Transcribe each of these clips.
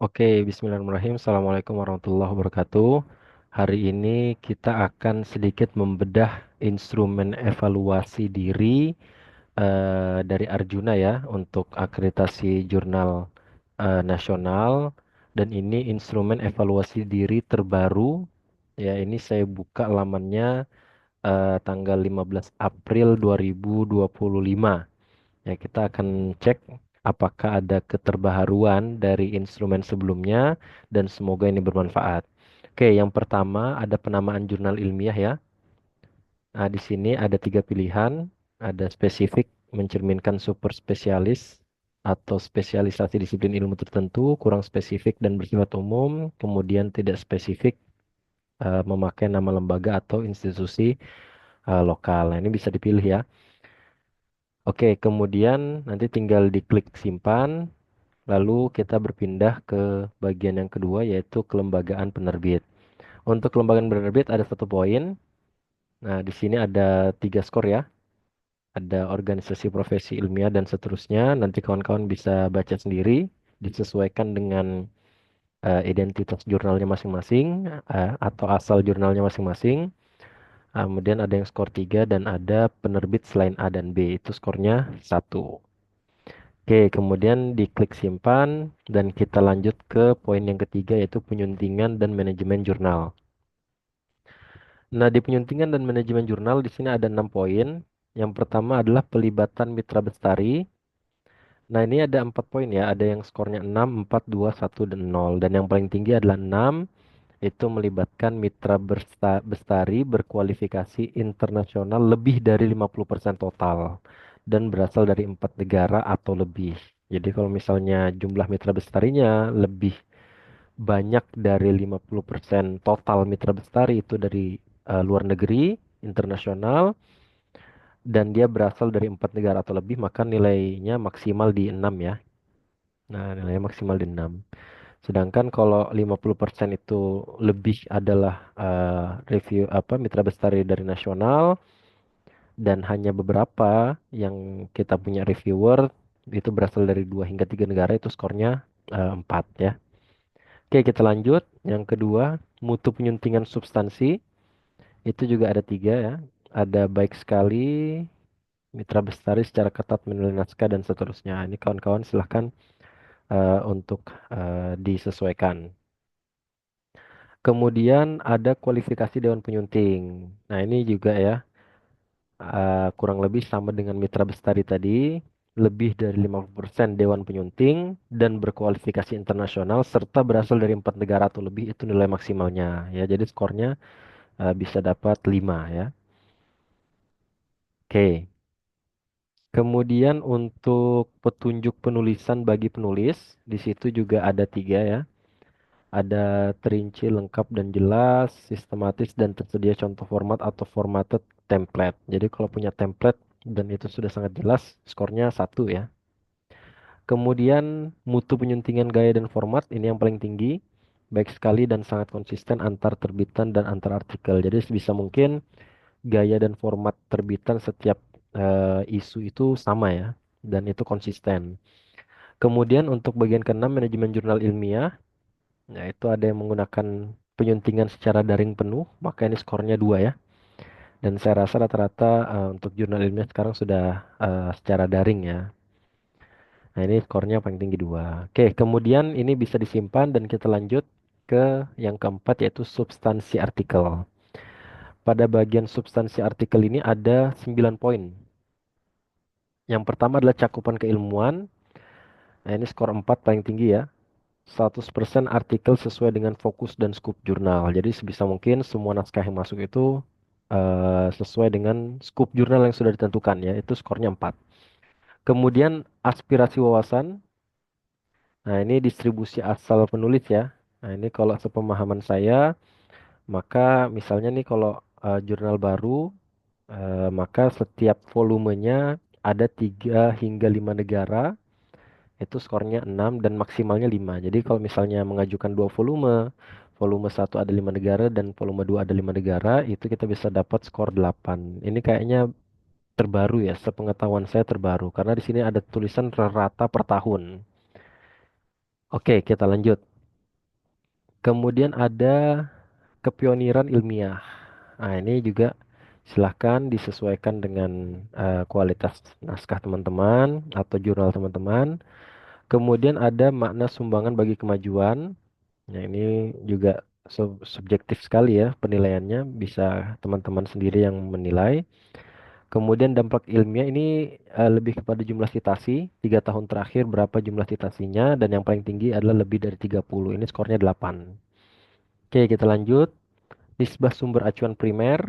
Oke, bismillahirrahmanirrahim. Assalamualaikum warahmatullahi wabarakatuh. Hari ini kita akan sedikit membedah instrumen evaluasi diri dari Arjuna ya untuk akreditasi jurnal nasional. Dan ini instrumen evaluasi diri terbaru. Ya, ini saya buka lamannya tanggal 15 April 2025. Ya, kita akan cek apakah ada keterbaharuan dari instrumen sebelumnya dan semoga ini bermanfaat. Oke, yang pertama ada penamaan jurnal ilmiah ya. Nah, di sini ada tiga pilihan. Ada spesifik mencerminkan super spesialis atau spesialisasi disiplin ilmu tertentu, kurang spesifik dan bersifat umum, kemudian tidak spesifik memakai nama lembaga atau institusi lokal. Nah, ini bisa dipilih ya. Oke, kemudian nanti tinggal diklik simpan. Lalu kita berpindah ke bagian yang kedua yaitu kelembagaan penerbit. Untuk kelembagaan penerbit ada satu poin. Nah, di sini ada tiga skor ya. Ada organisasi profesi ilmiah dan seterusnya. Nanti kawan-kawan bisa baca sendiri, disesuaikan dengan identitas jurnalnya masing-masing atau asal jurnalnya masing-masing. Kemudian ada yang skor 3 dan ada penerbit selain A dan B. Itu skornya 1. Oke, kemudian diklik simpan dan kita lanjut ke poin yang ketiga yaitu penyuntingan dan manajemen jurnal. Nah, di penyuntingan dan manajemen jurnal di sini ada 6 poin. Yang pertama adalah pelibatan mitra bestari. Nah, ini ada 4 poin ya. Ada yang skornya 6, 4, 2, 1, dan 0. Dan yang paling tinggi adalah 6, itu melibatkan mitra bestari berkualifikasi internasional lebih dari 50% total. Dan berasal dari 4 negara atau lebih. Jadi kalau misalnya jumlah mitra bestarinya lebih banyak dari 50% total mitra bestari itu dari luar negeri, internasional, dan dia berasal dari 4 negara atau lebih, maka nilainya maksimal di 6 ya. Nah, nilainya maksimal di 6. Sedangkan kalau 50% itu lebih adalah review apa mitra bestari dari nasional dan hanya beberapa yang kita punya reviewer itu berasal dari 2 hingga 3 negara itu skornya 4 ya. Oke, kita lanjut. Yang kedua, mutu penyuntingan substansi. Itu juga ada 3 ya. Ada baik sekali, mitra bestari secara ketat menulis naskah dan seterusnya. Ini kawan-kawan silahkan untuk disesuaikan. Kemudian ada kualifikasi Dewan Penyunting. Nah, ini juga ya kurang lebih sama dengan mitra bestari tadi. Lebih dari 50% Dewan Penyunting dan berkualifikasi internasional serta berasal dari 4 negara atau lebih itu nilai maksimalnya ya. Jadi skornya bisa dapat 5 ya. Oke. Kemudian untuk petunjuk penulisan bagi penulis, di situ juga ada 3 ya. Ada terinci lengkap dan jelas, sistematis dan tersedia contoh format atau formatted template. Jadi kalau punya template dan itu sudah sangat jelas, skornya 1 ya. Kemudian mutu penyuntingan gaya dan format ini yang paling tinggi. Baik sekali dan sangat konsisten antar terbitan dan antar artikel. Jadi sebisa mungkin gaya dan format terbitan setiap isu itu sama ya dan itu konsisten. Kemudian untuk bagian keenam manajemen jurnal ilmiah, ya itu ada yang menggunakan penyuntingan secara daring penuh, maka ini skornya 2 ya. Dan saya rasa rata-rata untuk jurnal ilmiah sekarang sudah secara daring ya. Nah, ini skornya paling tinggi 2. Oke, kemudian ini bisa disimpan dan kita lanjut ke yang keempat yaitu substansi artikel. Pada bagian substansi artikel ini ada 9 poin. Yang pertama adalah cakupan keilmuan. Nah, ini skor 4 paling tinggi ya. 100% artikel sesuai dengan fokus dan scope jurnal. Jadi sebisa mungkin semua naskah yang masuk itu sesuai dengan scope jurnal yang sudah ditentukan ya. Itu skornya 4. Kemudian aspirasi wawasan. Nah, ini distribusi asal penulis ya. Nah, ini kalau sepemahaman saya, maka misalnya nih kalau jurnal baru, maka setiap volumenya ada 3 hingga 5 negara. Itu skornya 6 dan maksimalnya 5. Jadi kalau misalnya mengajukan 2 volume, volume 1 ada 5 negara dan volume 2 ada 5 negara, itu kita bisa dapat skor 8. Ini kayaknya terbaru ya, sepengetahuan saya terbaru. Karena di sini ada tulisan rata per tahun. Oke, kita lanjut. Kemudian ada kepioniran ilmiah. Nah, ini juga silahkan disesuaikan dengan kualitas naskah teman-teman atau jurnal teman-teman. Kemudian ada makna sumbangan bagi kemajuan. Nah, ini juga subjektif sekali ya penilaiannya, bisa teman-teman sendiri yang menilai. Kemudian dampak ilmiah ini lebih kepada jumlah citasi, 3 tahun terakhir berapa jumlah citasinya, dan yang paling tinggi adalah lebih dari 30. Ini skornya 8. Oke, kita lanjut. Nisbah sumber acuan primer.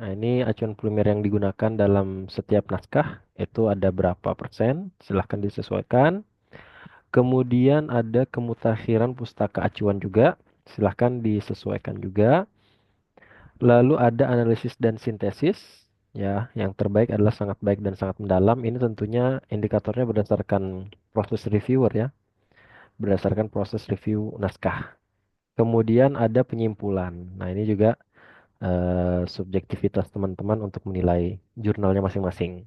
Nah, ini acuan primer yang digunakan dalam setiap naskah. Itu ada berapa persen? Silahkan disesuaikan. Kemudian ada kemutakhiran pustaka acuan juga. Silahkan disesuaikan juga. Lalu ada analisis dan sintesis. Ya, yang terbaik adalah sangat baik dan sangat mendalam. Ini tentunya indikatornya berdasarkan proses reviewer ya. Berdasarkan proses review naskah. Kemudian ada penyimpulan. Nah, ini juga subjektivitas teman-teman untuk menilai jurnalnya masing-masing.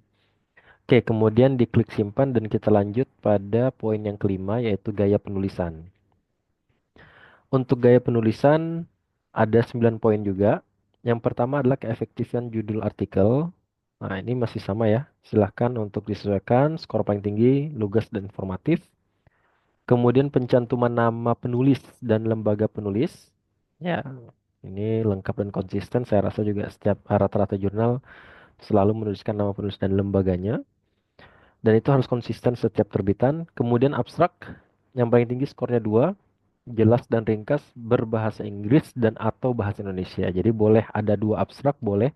Oke, kemudian diklik simpan dan kita lanjut pada poin yang kelima yaitu gaya penulisan. Untuk gaya penulisan ada 9 poin juga. Yang pertama adalah keefektifan judul artikel. Nah, ini masih sama ya. Silahkan untuk disesuaikan skor paling tinggi, lugas dan informatif. Kemudian pencantuman nama penulis dan lembaga penulis. Ya, ini lengkap dan konsisten. Saya rasa juga setiap rata-rata jurnal selalu menuliskan nama penulis dan lembaganya. Dan itu harus konsisten setiap terbitan. Kemudian abstrak, yang paling tinggi skornya 2, jelas dan ringkas, berbahasa Inggris dan atau bahasa Indonesia. Jadi boleh ada dua abstrak, boleh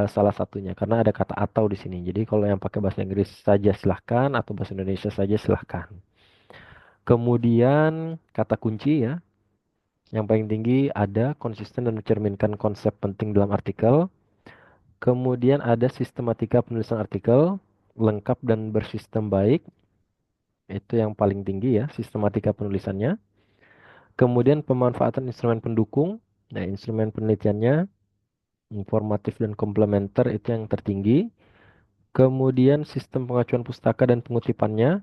salah satunya. Karena ada kata atau di sini. Jadi kalau yang pakai bahasa Inggris saja silahkan, atau bahasa Indonesia saja silahkan. Kemudian kata kunci ya. Yang paling tinggi ada konsisten dan mencerminkan konsep penting dalam artikel. Kemudian ada sistematika penulisan artikel, lengkap dan bersistem baik. Itu yang paling tinggi ya, sistematika penulisannya. Kemudian pemanfaatan instrumen pendukung. Nah, instrumen penelitiannya informatif dan komplementer itu yang tertinggi. Kemudian sistem pengacuan pustaka dan pengutipannya.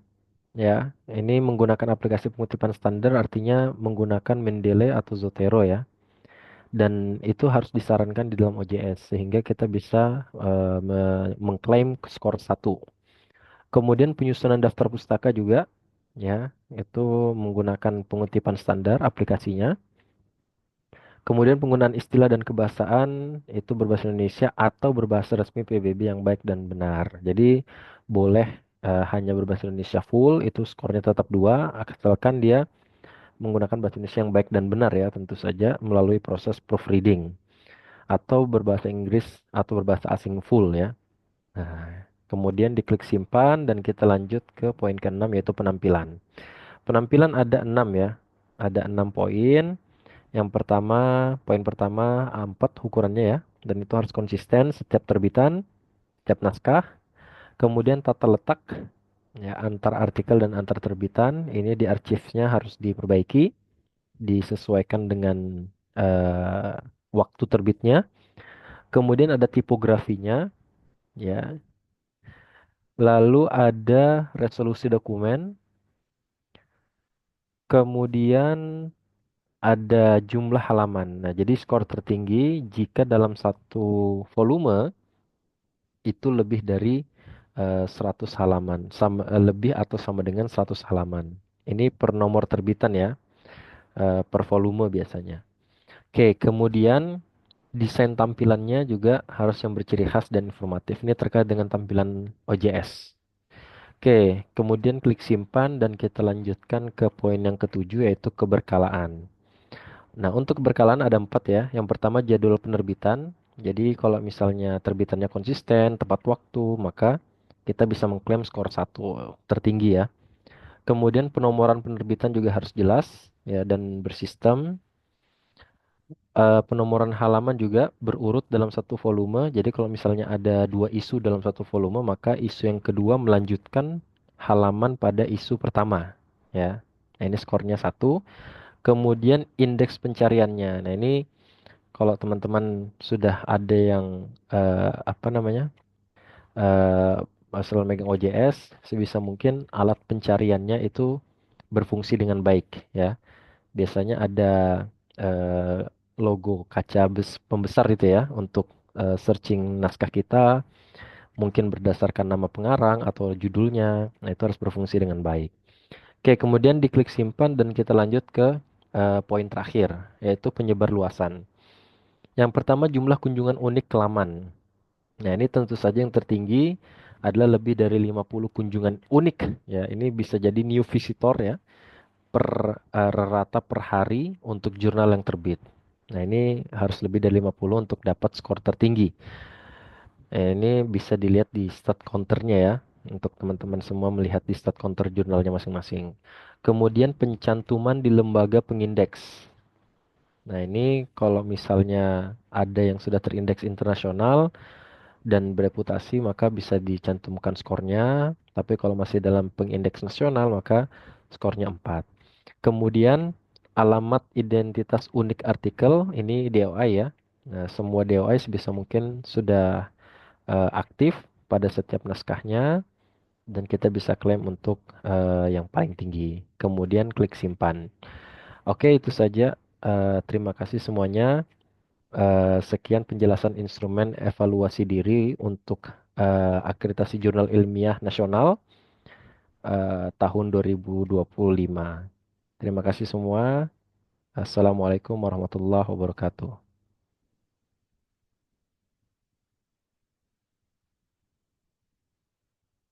Ya, ini menggunakan aplikasi pengutipan standar artinya menggunakan Mendeley atau Zotero ya. Dan itu harus disarankan di dalam OJS sehingga kita bisa mengklaim skor 1. Kemudian penyusunan daftar pustaka juga ya, itu menggunakan pengutipan standar aplikasinya. Kemudian penggunaan istilah dan kebahasaan itu berbahasa Indonesia atau berbahasa resmi PBB yang baik dan benar. Jadi boleh hanya berbahasa Indonesia full itu skornya tetap 2 asalkan dia menggunakan bahasa Indonesia yang baik dan benar ya tentu saja melalui proses proofreading atau berbahasa Inggris atau berbahasa asing full ya. Nah, kemudian diklik simpan dan kita lanjut ke poin ke-6 yaitu penampilan. Penampilan ada 6 ya. Ada 6 poin. Yang pertama, poin pertama A4 ukurannya ya. Dan itu harus konsisten setiap terbitan, setiap naskah. Kemudian tata letak ya antar artikel dan antar terbitan. Ini di arsipnya harus diperbaiki, disesuaikan dengan eh, waktu terbitnya. Kemudian ada tipografinya ya. Lalu ada resolusi dokumen. Kemudian ada jumlah halaman. Nah, jadi skor tertinggi jika dalam satu volume itu lebih dari 100 halaman, lebih atau sama dengan 100 halaman. Ini per nomor terbitan ya, per volume biasanya. Oke, kemudian desain tampilannya juga harus yang berciri khas dan informatif. Ini terkait dengan tampilan OJS. Oke, kemudian klik simpan dan kita lanjutkan ke poin yang ketujuh yaitu keberkalaan. Nah, untuk keberkalaan ada 4 ya. Yang pertama jadwal penerbitan. Jadi kalau misalnya terbitannya konsisten, tepat waktu, maka kita bisa mengklaim skor 1 tertinggi ya. Kemudian penomoran penerbitan juga harus jelas ya dan bersistem. Penomoran halaman juga berurut dalam satu volume. Jadi kalau misalnya ada 2 isu dalam satu volume, maka isu yang kedua melanjutkan halaman pada isu pertama ya. Nah, ini skornya 1. Kemudian indeks pencariannya. Nah, ini kalau teman-teman sudah ada yang apa namanya masalah megang OJS, sebisa mungkin alat pencariannya itu berfungsi dengan baik ya. Biasanya ada eh, logo kaca pembesar itu ya untuk searching naskah kita, mungkin berdasarkan nama pengarang atau judulnya. Nah, itu harus berfungsi dengan baik. Oke, kemudian diklik simpan dan kita lanjut ke poin terakhir, yaitu penyebar luasan. Yang pertama, jumlah kunjungan unik ke laman. Nah, ini tentu saja yang tertinggi adalah lebih dari 50 kunjungan unik. Ya, ini bisa jadi new visitor ya, per rata per hari untuk jurnal yang terbit. Nah, ini harus lebih dari 50 untuk dapat skor tertinggi. Ini bisa dilihat di stat counternya ya, untuk teman-teman semua melihat di stat counter jurnalnya masing-masing. Kemudian pencantuman di lembaga pengindeks. Nah, ini kalau misalnya ada yang sudah terindeks internasional dan bereputasi, maka bisa dicantumkan skornya. Tapi kalau masih dalam pengindeks nasional, maka skornya 4. Kemudian alamat identitas unik artikel, ini DOI ya. Nah, semua DOI sebisa mungkin sudah aktif pada setiap naskahnya dan kita bisa klaim untuk yang paling tinggi. Kemudian klik simpan. Oke, itu saja. Terima kasih semuanya. Sekian penjelasan instrumen evaluasi diri untuk akreditasi jurnal ilmiah nasional tahun 2025. Terima kasih semua. Assalamualaikum warahmatullahi wabarakatuh.